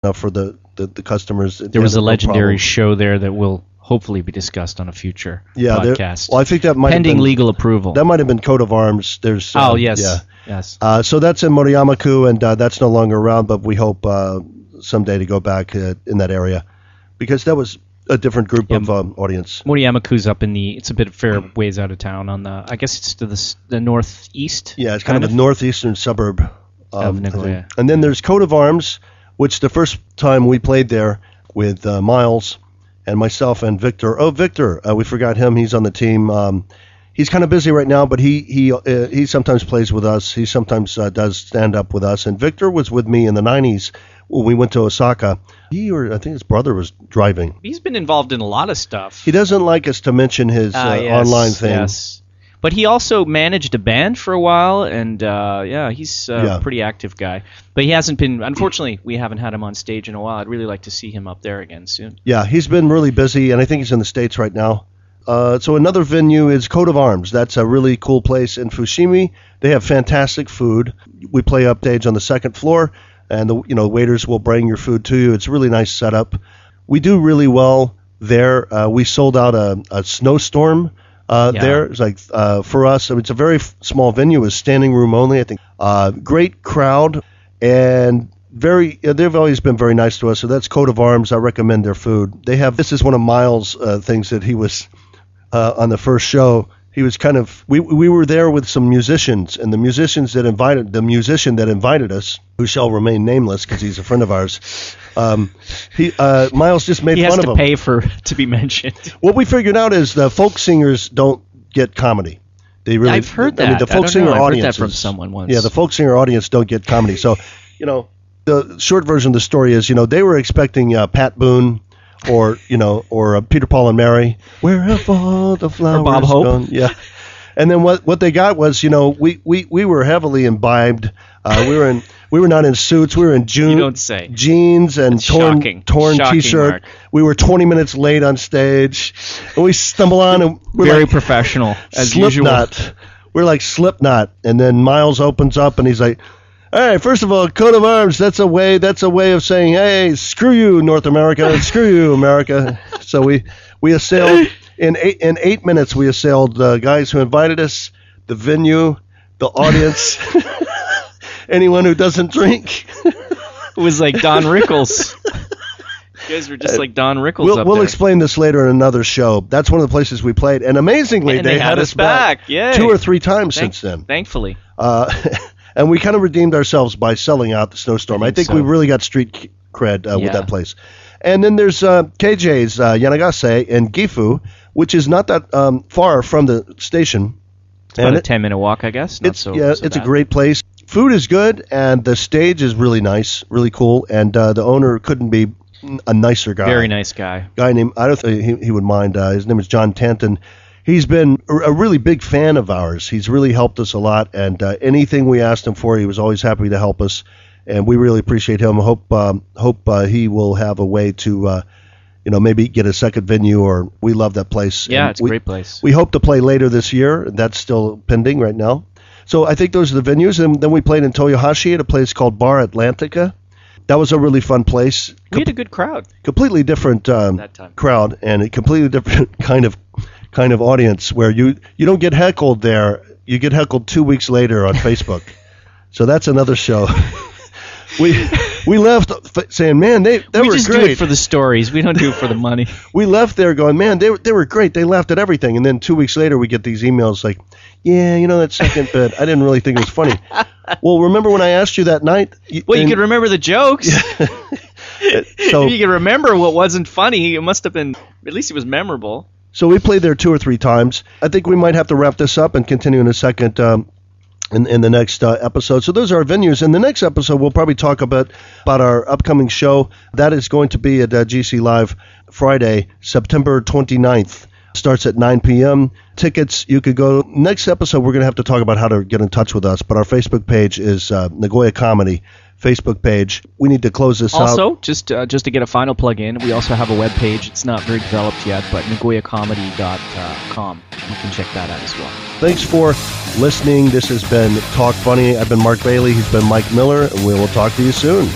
for the customers. There was a legendary show there that will hopefully be discussed on a future podcast. Well, I think that might pending have been, legal approval. That might have been Coat of Arms. There's yes. So that's in Moriyama-ku, and that's no longer around, but we hope someday to go back in that area because that was a different group of audience. Moriyama-ku's up in it's a bit fair ways out of town on I guess it's to the northeast. Yeah, it's kind of a northeastern suburb of Nagoya. And then there's Coat of Arms, which the first time we played there with Miles and myself and Victor. Oh, Victor, we forgot him. He's on the team. He's kind of busy right now, but he sometimes plays with us. He sometimes does stand up with us. And Victor was with me in the 90s when we went to Osaka. I think his brother was driving. He's been involved in a lot of stuff. He doesn't like us to mention his online thing. Yes. But he also managed a band for a while, and he's a pretty active guy. But he hasn't been, unfortunately, we haven't had him on stage in a while. I'd really like to see him up there again soon. Yeah, he's been really busy, and I think he's in the States right now. So another venue is Coat of Arms. That's a really cool place in Fushimi. They have fantastic food. We play up stage on the second floor, and the waiters will bring your food to you. It's a really nice setup. We do really well there. We sold out a snowstorm there. It's like for us, it's a very small venue. It's standing room only. I think great crowd and they've always been very nice to us. So that's Coat of Arms. I recommend their food. This is one of Miles' things that he was on the first show. He was we were there with some musicians, and the musician that invited us, who shall remain nameless because he's a friend of ours, Miles just made fun of him. He has to pay to be mentioned. What we figured out is the folk singers don't get comedy. I've heard that. The folk singer audience. I heard that from someone once. Yeah, the folk singer audience don't get comedy. So, the short version of the story is, they were expecting Pat Boone or Peter, Paul, and Mary. Where have all the flowers or Bob Hope. gone? Yeah. And then what they got was, we were heavily imbibed. We were not in suits. We were in jeans and torn T-shirt. Mark. We were 20 minutes late on stage, and we stumble on and we're very professional as usual. We're like Slipknot, and then Miles opens up and he's like, "All right, first of all, Coat of Arms. That's a way of saying, hey, screw you, North America, and screw you, America." So we assailed in 8 minutes. We assailed the guys who invited us, the venue, the audience. Anyone who doesn't drink. It was like Don Rickles. You guys were just like Don Rickles We'll explain this later in another show. That's one of the places we played. And amazingly, they had us back 2 or 3 times since then. Thankfully. And we kind of redeemed ourselves by selling out the snowstorm. I think we really got street cred with that place. And then there's KJ's Yanagase in Gifu, which is not that far from the station. It's about a 10-minute walk, I guess. It's a great place. Food is good, and the stage is really nice, really cool, and the owner couldn't be a nicer guy. Very nice guy. Guy named, I don't think he would mind, his name is John Tanton. He's been a really big fan of ours. He's really helped us a lot, and anything we asked him for, he was always happy to help us, and we really appreciate him. Hope he will have a way to maybe get a second venue, or we love that place. Yeah, and it's a great place. We hope to play later this year. That's still pending right now. So I think those are the venues. And then we played in Toyohashi at a place called Bar Atlantica. That was a really fun place. We had a good crowd. Completely different crowd, and a completely different kind of audience where you don't get heckled there. You get heckled 2 weeks later on Facebook. So that's another show. We left saying, man, they were great. We just do it for the stories. We don't do it for the money. We left there going, man, they were great. They laughed at everything. And then 2 weeks later, we get these emails like, yeah, that second bit, I didn't really think it was funny. Well, remember when I asked you that night? You could remember the jokes. So, if you could remember what wasn't funny, it must have been, at least it was memorable. So we played there 2 or 3 times. I think we might have to wrap this up and continue in a second in the next episode. So those are our venues. In the next episode, we'll probably talk about our upcoming show. That is going to be at GC Live Friday, September 29th. Starts at 9 p.m. Tickets, you could go. Next episode, we're going to have to talk about how to get in touch with us. But our Facebook page is Nagoya Comedy Facebook page. We need to close this out. Also, just to get a final plug in, we also have a web page. It's not very developed yet, but nagoyacomedy.com. You can check that out as well. Thanks for listening. This has been Talk Funny. I've been Mark Bailey. He's been Mike Miller, and we will talk to you soon.